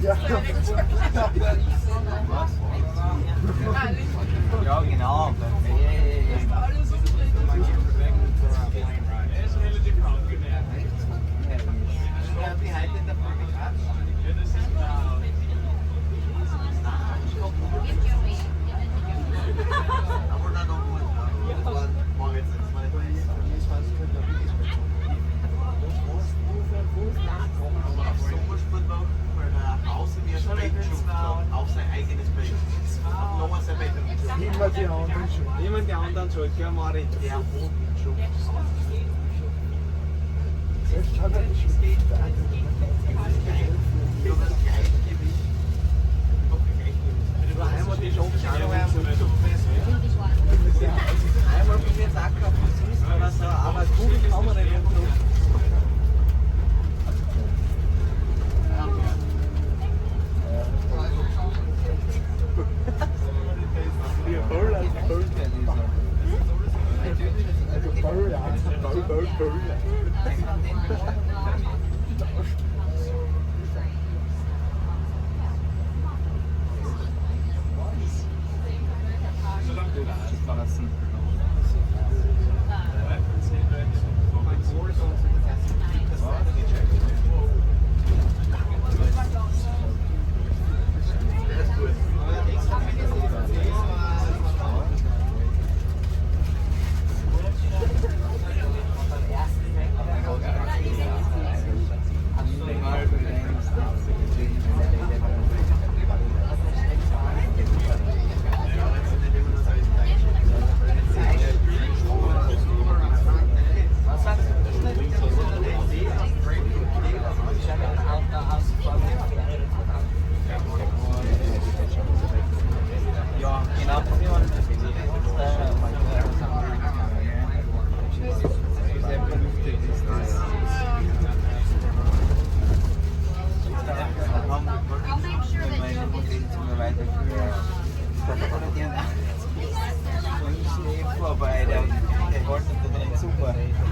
Ja, genau. Niemand die anderen schuld, ja Mari. Der Jetzt hat er nicht einmal die Schopfschale einmal bin ich jetzt auch gehabt, aber so, aber Kugel kann man nicht umdrücken.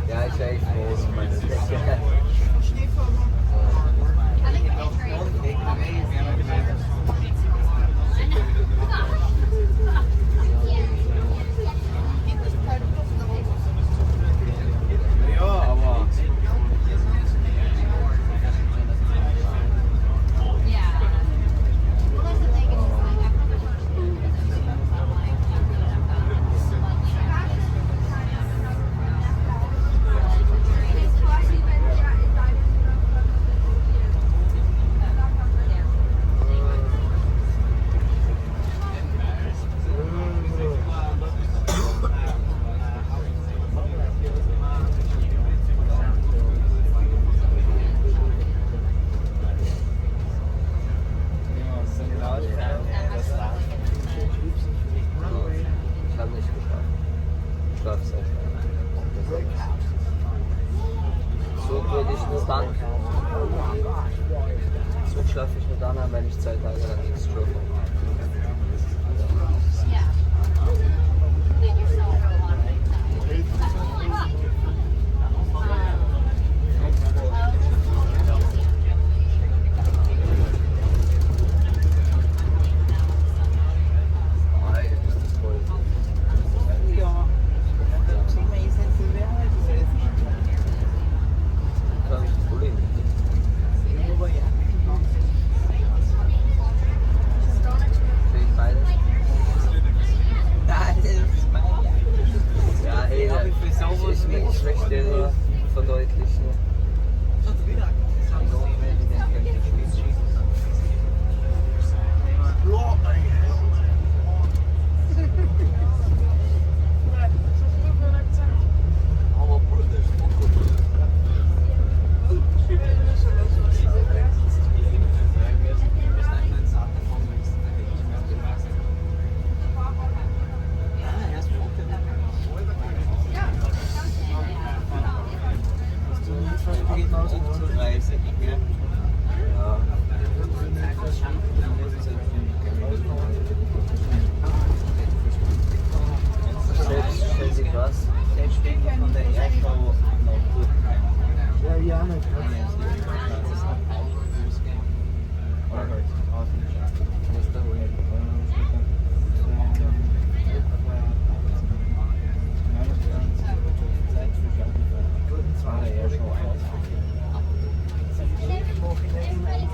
Ja, ist echt groß. So schlafe ich nur dann an, wenn ich 2 Tage lang nichts schlafe.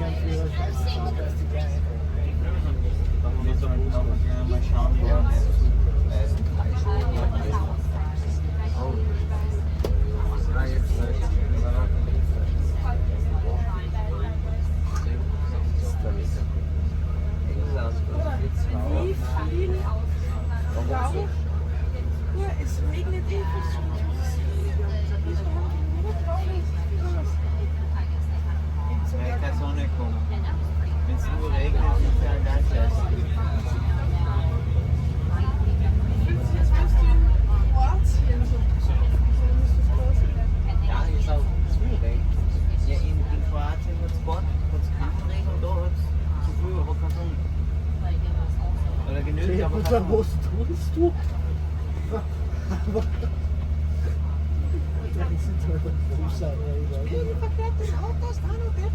keinen Führerschein haben, da ist die Gleiche. Wir sollten aber gerne mal schauen, wie man das Oh. Ah, jetzt Wie viel Rauch? Ja, es regnet ewig schon. Wieso haben die nur traurig? Es wird keine Sonne kommen. Wenn es nur regnet, ist es ja ganz scheiße. Jetzt bist du in Kroatien so. Ja, ist auch zu Regen. Ja, in Kroatien hat es keinen Regen und da hat es zu viel, aber keine Sonne. Oder genügend, aber keine Sonne. Was tust du? Da sind halt Fußer. Verkehrtes Auto ist an und der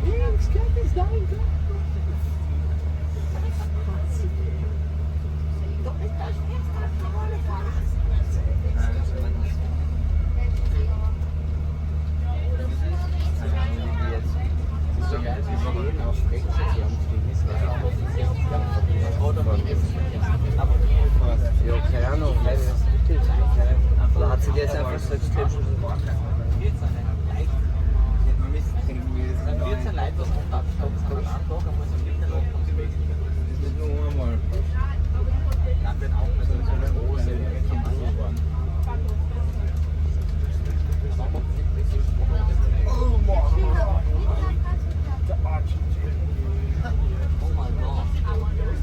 Links, Kette ist da. Doch ist das jetzt eine Rolle verlassen. Ja, keine Ahnung, weil das richtig ist. Oder hat sie dir jetzt einfach so extrem schon gemacht? 14 Leute, was kommt abstopfen, kann man einen Tag einmal so mit der Nacht auf die Weg. Das ist nicht nur einmal. Dann wird auch nicht so eine große Oh mein Gott. Oh mein Gott.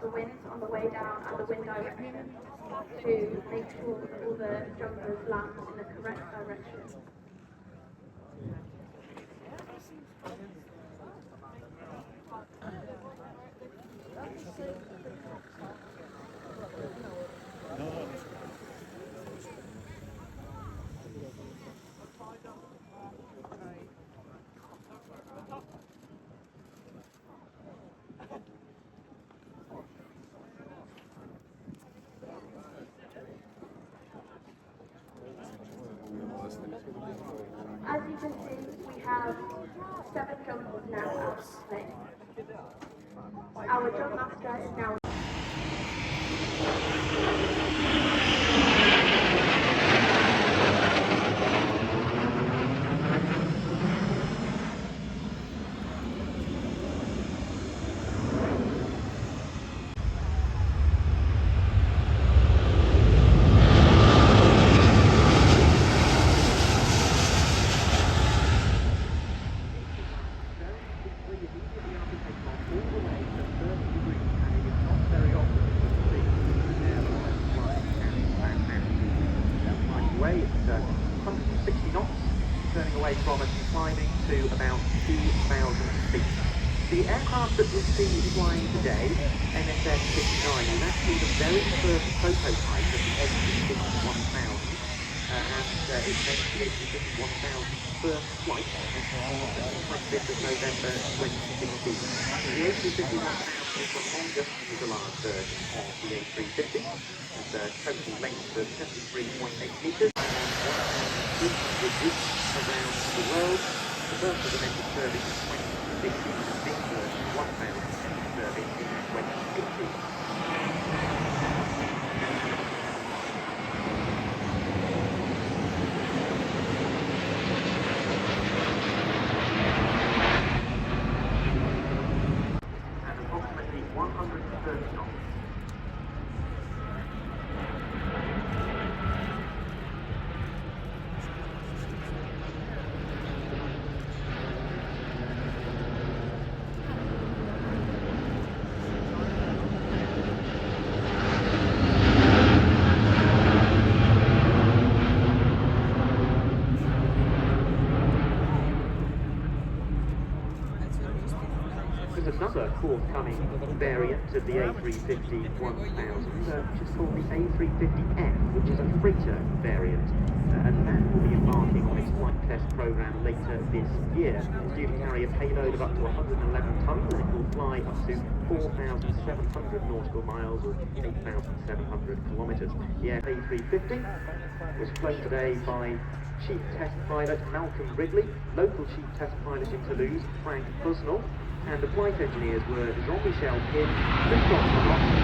the wind on the way down and the wind direction to make sure that all the jumpers land in the correct direction. As you can see, we have 7 jumpers now out of play. Our jump master is now. It's 160 knots, turning away from us and climbing to about 2,000 feet. The aircraft that we see flying today, NSF 59, is actually the very first prototype of the A350-1000, and it's made the A350-1000's first flight on the 25th of November 2016. The A350-1000 is the longest fuselage version of the A350, with a total length of 73.8 metres. Around the world. The first was amended service in 2016, and this version 1000 service in 2018. At approximately 130 knots. There's another forthcoming variant of the A350-1000, which is called the A350F, which is a freighter variant, and that will be embarking on its flight test program later this year. It's due to carry a payload of up to 111 tons, and it will fly up to 4,700 nautical miles or 8,700 kilometres. The A350 was flown today by Chief Test Pilot Malcolm Ridley, local Chief Test Pilot in Toulouse, Frank Busnell, and the flight engineers were Jean-Michel Kim, Christophe Ross, and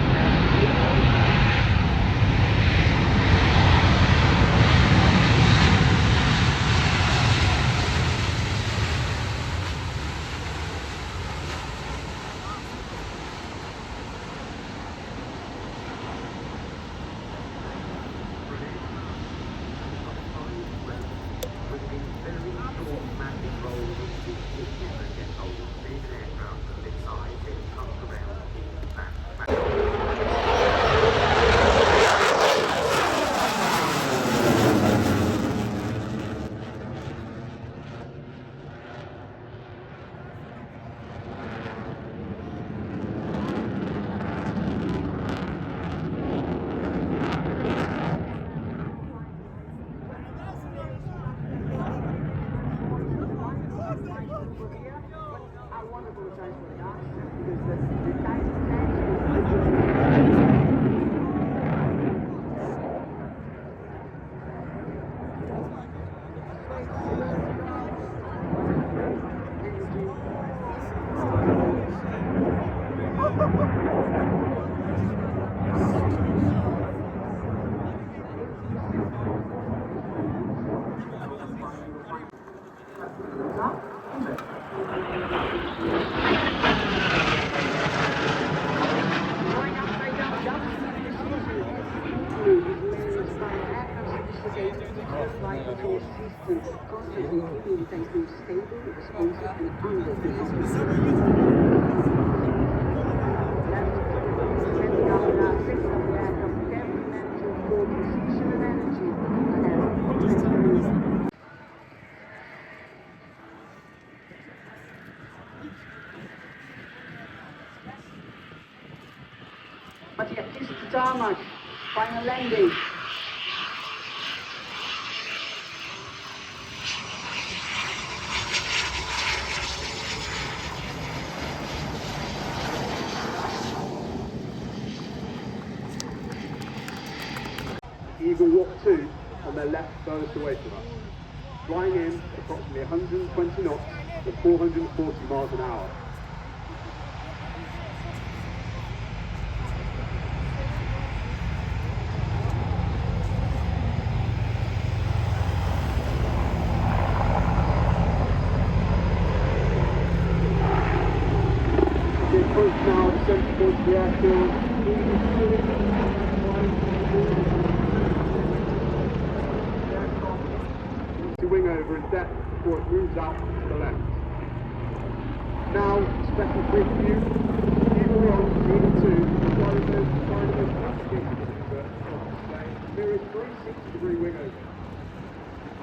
Mattias to tarmac, final landing. Eagle Walk 2 on their left furthest away from us, flying in approximately 120 knots at 440 miles an hour. The approach now descends towards the airfield. Wing over in depth before it moves out to the left. Now, special brief view, Eagle 1, Eagle 2, flying those mirrors 360-degree wing over.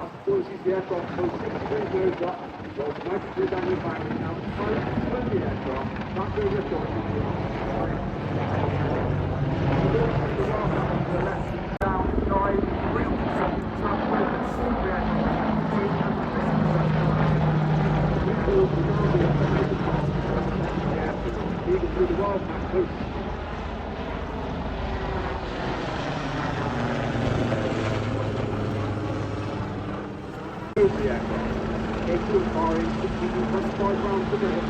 After policies, the aircraft goes 6 degrees nose up, rolls 90 degrees down your back, now try to turn the aircraft, back over the door, to the left, down, side, real through the wildcat coast. The aircraft. Excellent firing, 25 rounds per minute.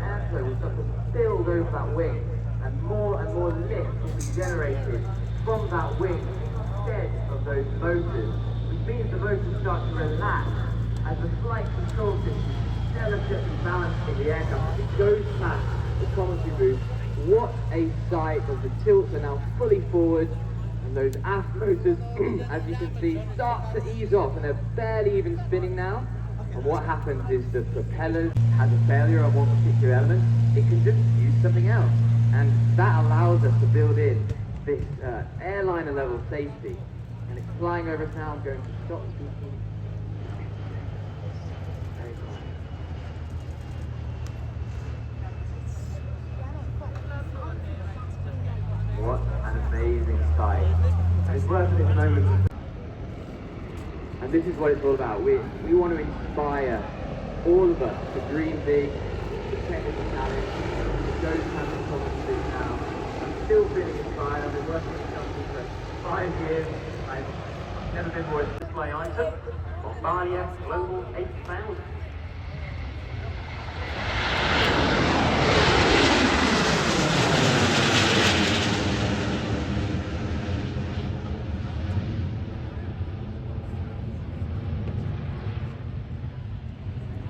airflow will start to build over that wing, and more lift will be generated from that wing instead of those motors, which means the motors start to relax as the flight control system is delicately balancing the aircraft. It goes past the commentary booth. What a sight, as the tilts are now fully forward, and those aft motors, as you can see, start to ease off, and they're barely even spinning now. And what happens is the propeller has a failure on one particular element, it can just use something else. And that allows us to build in this airliner level safety. And it's flying over us now, going to stop speaking. Very quiet. What an amazing sight. And it's worth this moment. And this is what it's all about. We want to inspire all of us to dream big, the technical challenge, the Joe's having common to now. I'm still feeling inspired. I've been working in the company for 5 years. I've never been more Display item, Bombardier Global 8000.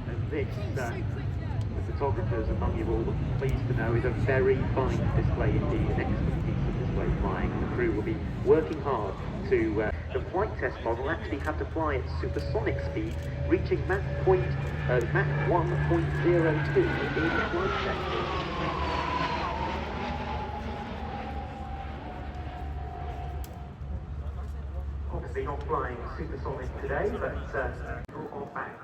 And this, the photographers among you all pleased to know, is a very fine display indeed, an excellent piece of display flying. The crew will be working hard to the flight test model actually had to fly at supersonic speed, reaching Mach 1.02 in flight test. Obviously not flying supersonic today, but on back.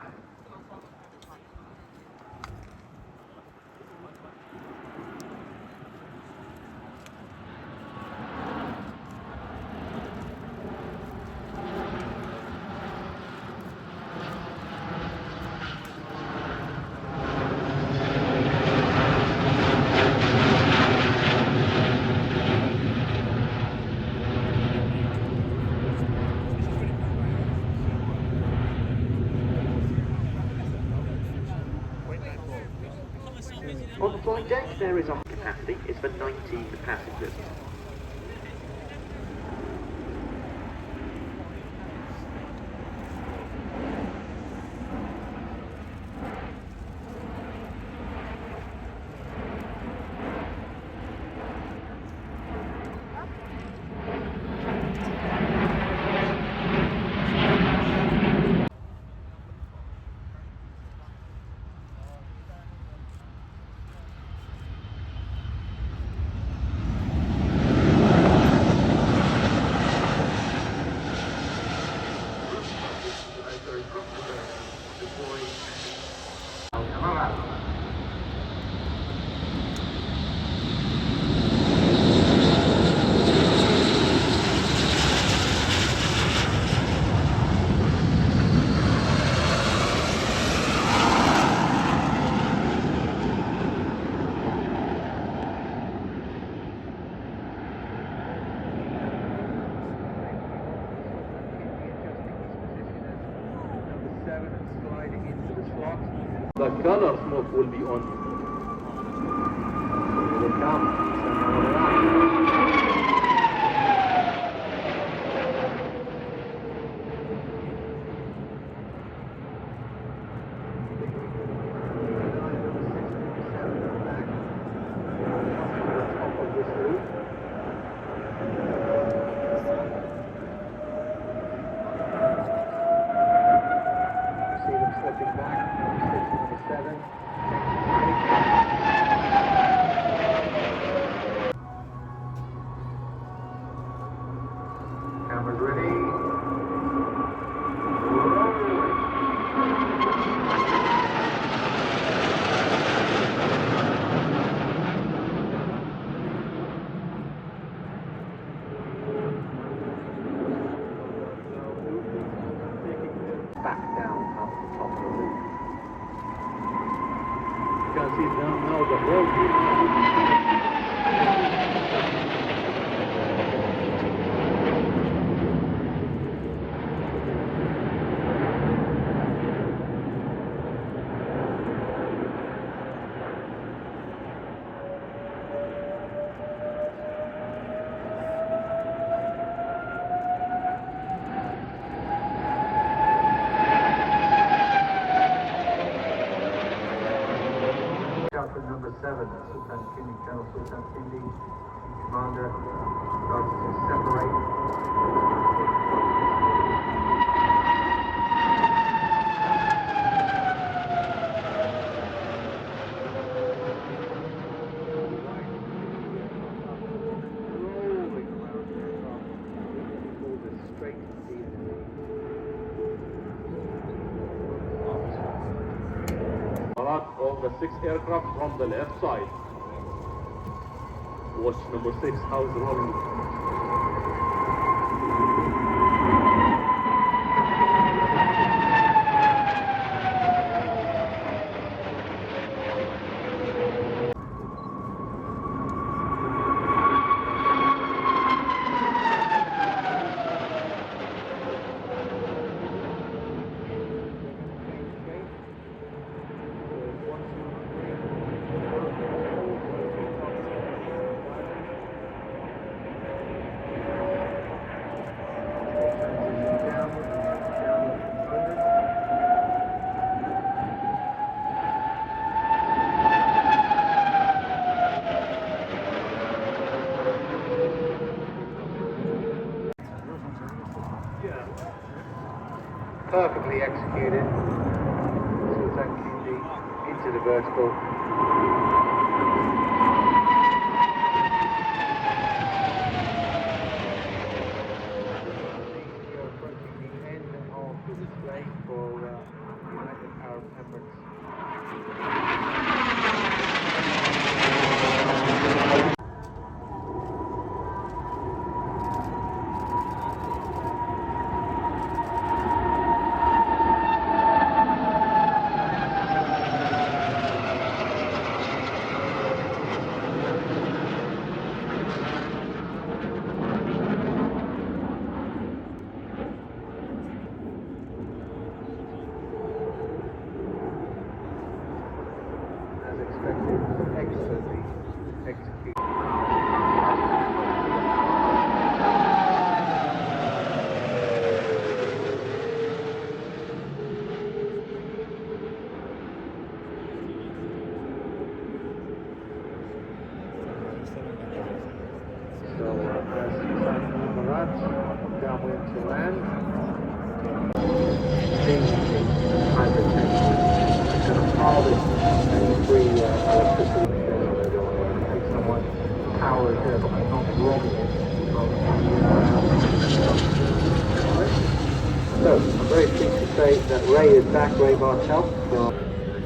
On the flight deck, there is our capacity. It's for 19 passengers. The color smoke will be on. Here it comes. See them stepping back. Number 7. Cameras ready. Back down up the top of the loop. You can see now the road. Captain number 7, Sultan Kindi, Colonel Sultan Kindi, Commander, starts to separate. Rolling around the aircraft, hold it straight to the enemy. On the 6 aircraft from the left side. Watch number 6, how's rolling. execute it. So attack QG into the vertical. You're approaching the end of the display for United Arab Emirates. As expected, excellently executed. So as Marat downwind to land, hybrid tank. It's going to harvest any free electricity they're going to take somewhat power here, but not robbing it from So I'm very pleased to say that Ray is back, Ray Bartel.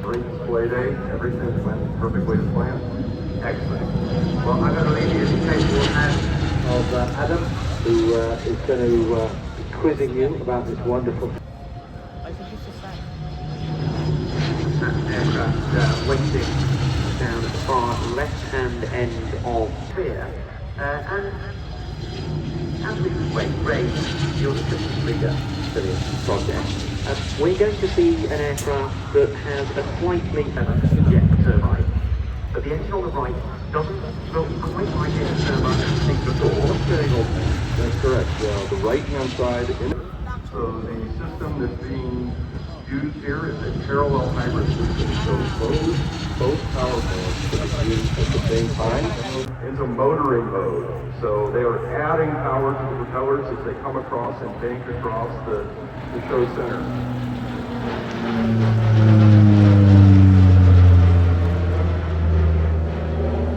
Great display day. Everything went perfectly to plan. Excellent. Well, I'm going to leave you in the capable hands of Adam, who is going to be quizzing you about this wonderful aircraft waiting down at the far left-hand end of here. And as we wait, Ray, you're the systems leader for this project. We're going to see an aircraft that has a slightly jet turbine. But the engine on the right doesn't look quite like a turbine I've seen before. What's going on? That's correct. The right-hand side. So the system that's being used here is a parallel hybrid system. So both power plants can be used at the same time into motoring mode. So they are adding power to the propellers as they come across and bank across the show center.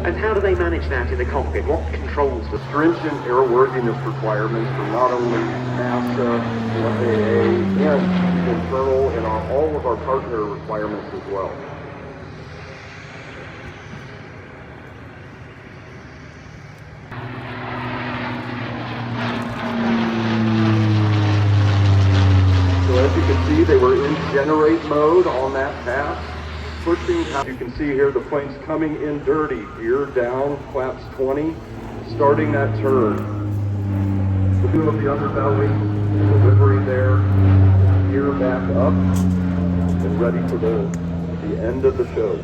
And how do they manage that in the cockpit? What controls the Stringent airworthiness requirements for not only NASA, FAA, and internal and all of our partner requirements as well. So as you can see, they were in generate mode on that pass. Pushing, you can see here the plane's coming in dirty, gear down, flaps 20, starting that turn. The view of the underbelly, delivery there, gear back up, and ready for the end of the show.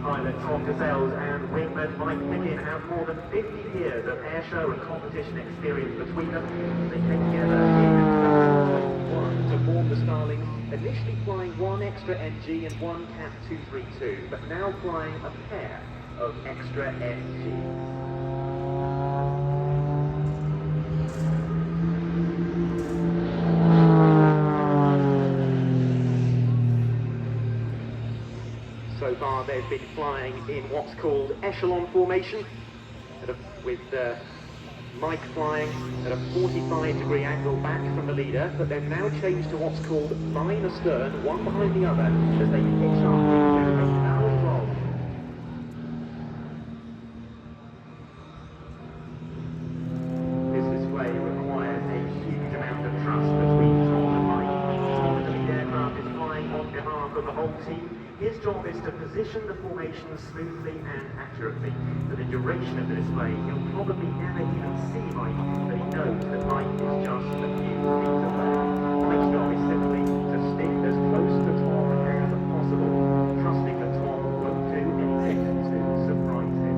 Pilot Tom Gazelles and wingman Mike Pickett have more than 50 years of airshow and competition experience between them. They came together in 2021 to form the Starlings, initially flying one extra NG and one CAT 232, but now flying a pair of extra NGs. So far they've been flying in what's called echelon formation, with Mike flying at a 45-degree angle back from the leader, but they've now changed to what's called line astern, one behind the other, as they pitch up into a barrel roll. This display requires a huge amount of trust between Tom and Mike. Tom, the lead aircraft, is flying on behalf of the whole team. His job is to position the formation smoothly and accurately. For the duration of the display, he'll probably never even see light, but he knows that light is just a few feet away. Mike's job is simply to stick as close to Tom as possible, trusting that Tom won't do anything to surprise him.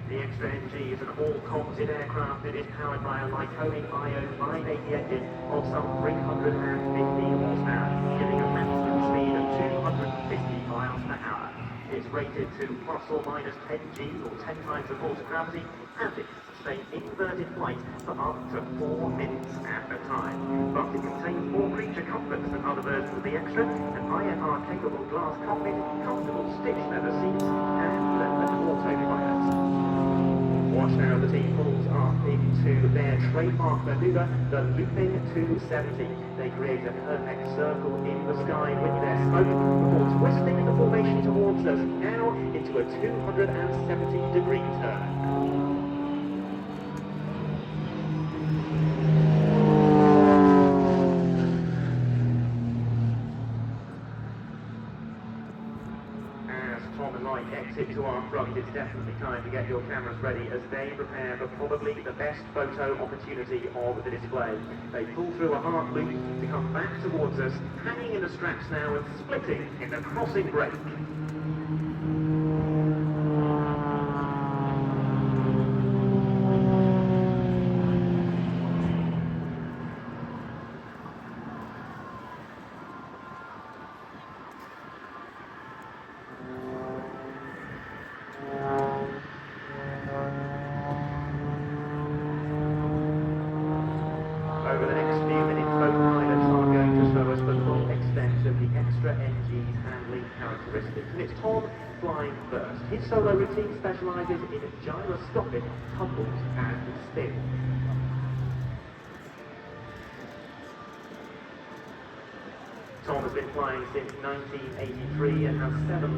The Extra NG is an all-composite aircraft that is powered by a Lycoming IO 580 engine of some 350 horsepower, giving a maximum speed of 250 miles per hour. It's rated to plus or minus 10 G or 10 times the force of gravity, and it can sustain inverted flight for up to 4 minutes at a time. But it contains more creature comforts than other versions of the Extra, an IFR-capable glass cockpit, comfortable stitched leather seats, and even an autopilot. Watch now the team pulls up into their trademark maneuver, the looping 270. They create a perfect circle in the sky with their smoke before twisting the formation towards us, now into a 270-degree turn. Tom and Mike exit to our front, it's definitely time to get your cameras ready as they prepare for probably the best photo opportunity of the display. They pull through a hard loop to come back towards us, hanging in the straps now and splitting in the crossing break. Over the next few minutes, both pilots are going to show us the full extent of the Extra NG's handling characteristics. And it's Tom flying first. His solo routine specialises in gyroscopic tumbles and spins. Tom has been flying since 1983 and has 7,000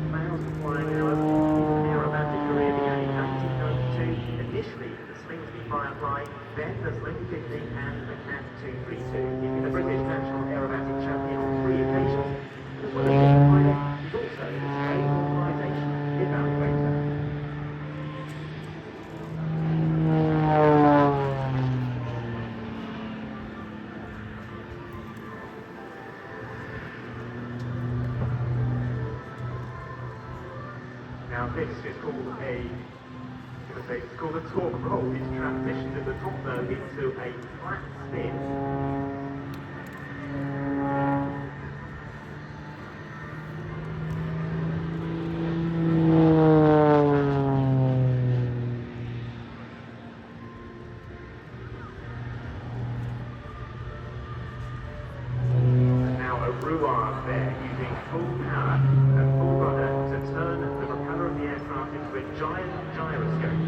flying hours. His aerobatic career began in 1992, initially in the Slingsby Firefly, then the Sling 50 and the Cat 232. He's been the British National Aerobatic Champion on 3 occasions. As well as being a pilot, he's also the Spain Authorization Evaluator. Now this is called a torque roll. It's transitioned at the top though into a flat spin. And now a ruard there using full power and full rudder to turn the propeller of the aircraft into a giant gyroscope.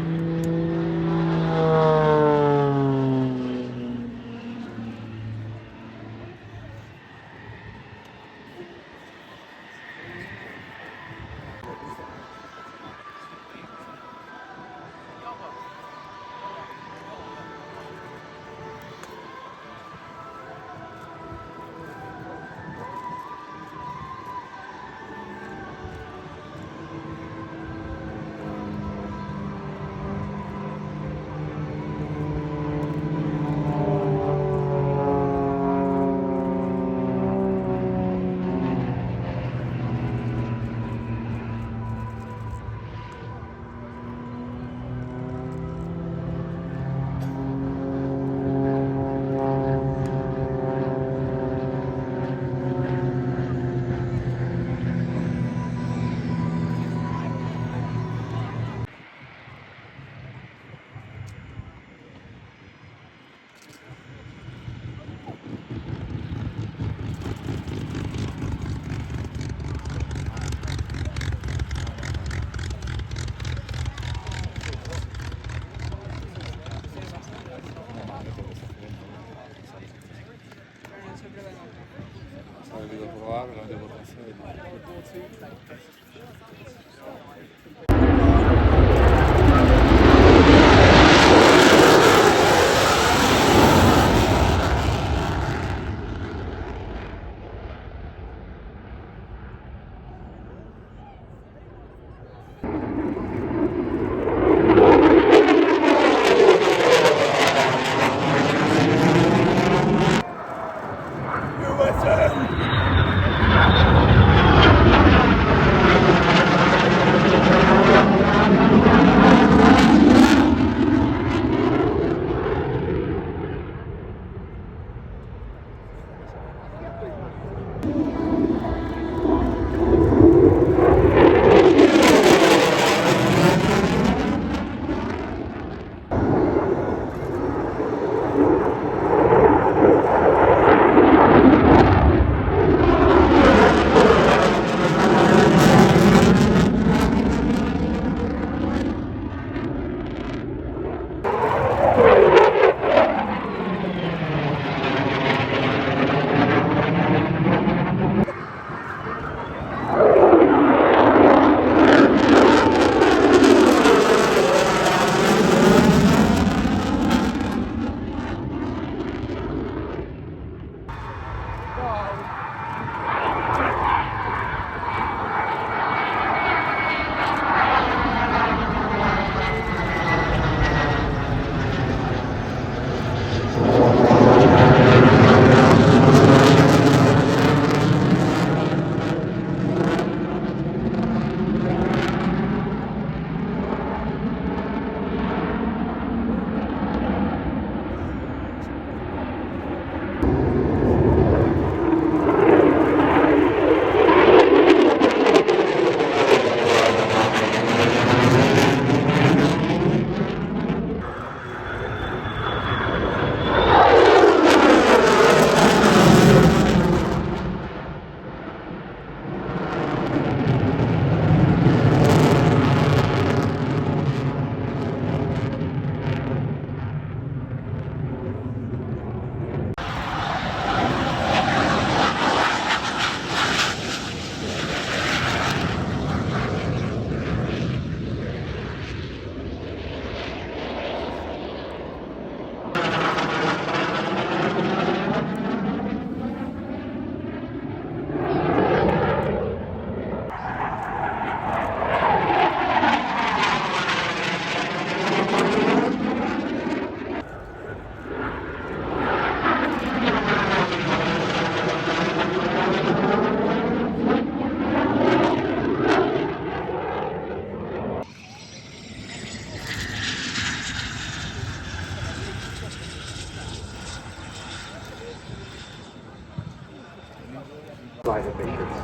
flight emissions.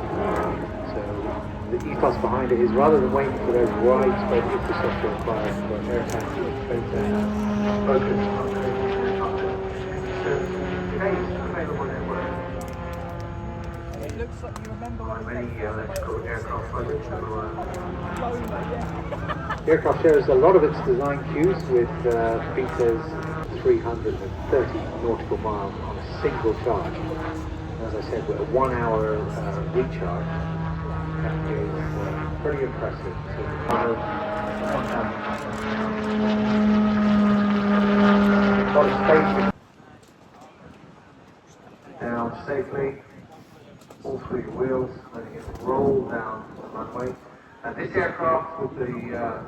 So the ethos behind it is rather than waiting for those widespread infrastructure required for air taxi and train taxi, focus on Today's available network. It looks like you remember when we Many electrical aircraft projects that were The aircraft shares a lot of its design cues with Peter's 330 nautical miles on a single charge. As I said, with a 1 hour recharge, that is pretty impressive. A lot of space. down safely, all three wheels, letting it roll down the runway. And this aircraft with the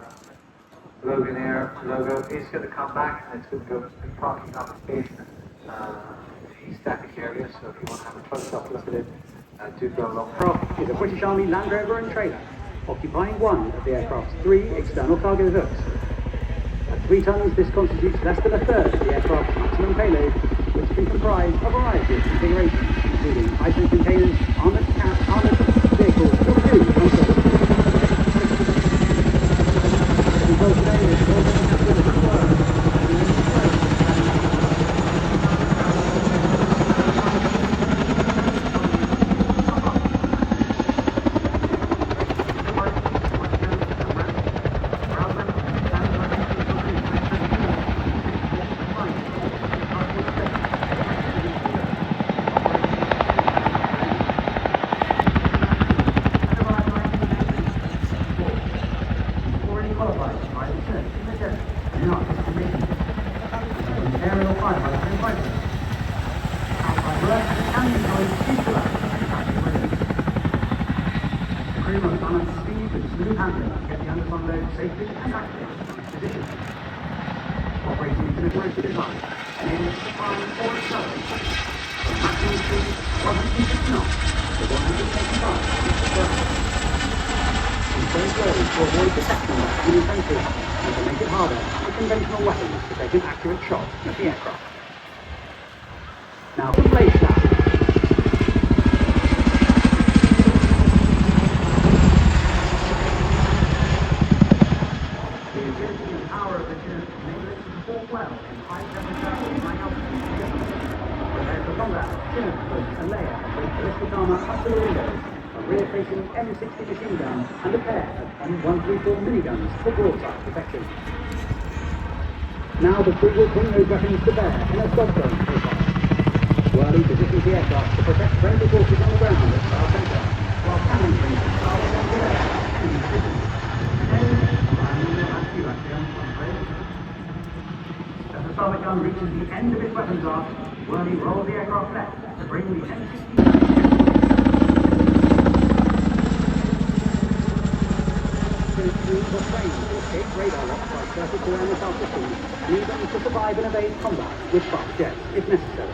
Logan Air logo is going to come back and it's going to go be parking up in the static area. So if you want to have a close-up look at it, do go along. Aircraft is a British Army Land Rover and trailer, occupying one of the aircraft's 3 external cargo hooks. At 3 tons, this constitutes less than a third of the aircraft's maximum payload, which can comprise a variety of configurations, including item containers, armoured vehicles, or 2 consoles. The control today is crew must balance speed with smooth handling to get the underslung load safely and accurately into position. Operating into the growth design enables it to climb or accelerate from maximum speed 160 knots to 185 miles per hour. These very slow to avoid detection by human sensors and to make it harder for conventional weapons to take an accurate shot at the aircraft. Now, the blade staff. The agility and power of the tube enable it to perform well in high temperature and high altitude conditions. Prepared for combat, Chinook puts a layer of ballistic armor up to the window, a rear-facing M60 machine gun, and a pair of M134 miniguns for broadside protection. Now the crew will bring those weapons to bear in a dogfight profile. Whirly positions the aircraft to protect friendly forces on the ground at Star Center, while cannon brings the Star Wars into the air in position. As the starboard gun reaches the end of its weapons arc, Whirly rolls the aircraft left to bring the M60. Crews are trained to escape radar locks by surface to air missile systems and even to survive and evade combat with fast jets if necessary.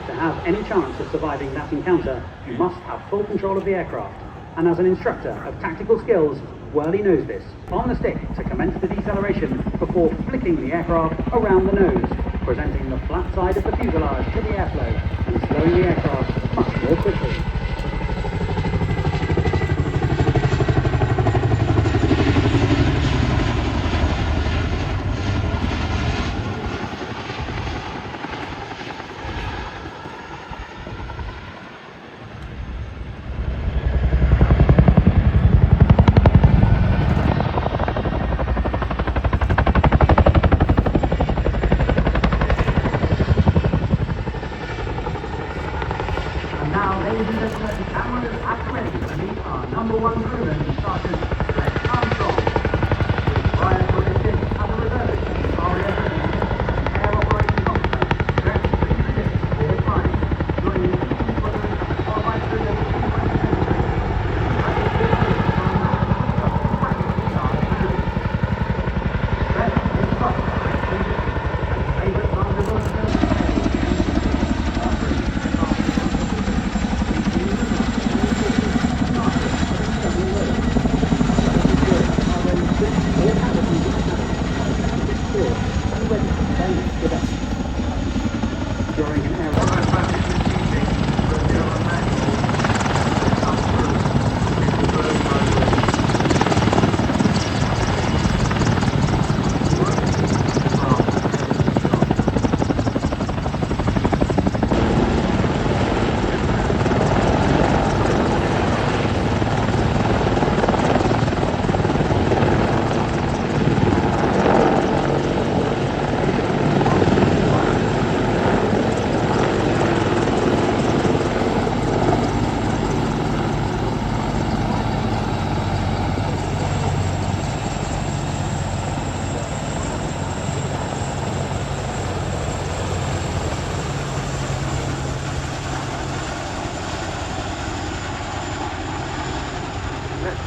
To have any chance of surviving that encounter, you must have full control of the aircraft. And as an instructor of tactical skills, Whirly knows this. On the stick to commence the deceleration before flicking the aircraft around the nose, presenting the flat side of the fuselage to the airflow and slowing the aircraft much more quickly.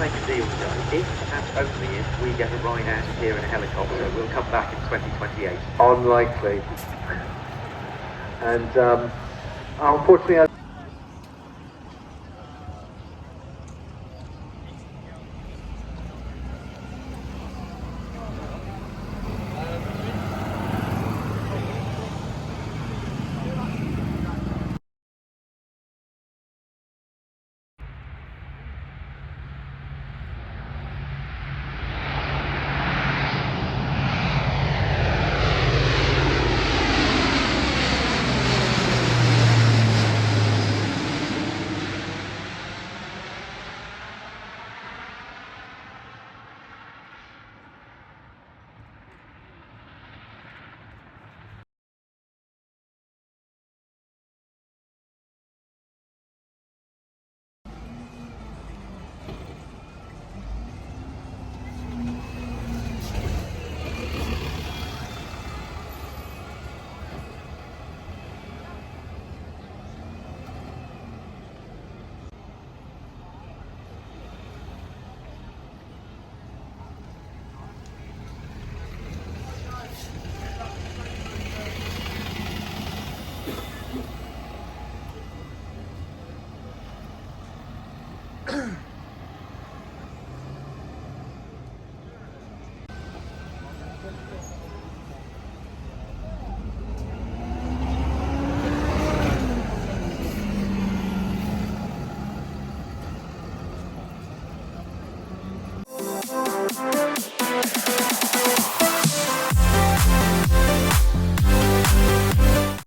Make a deal, Joe. If and only if we get a ride out of here in a helicopter, we'll come back in 2028. Unlikely. And unfortunately,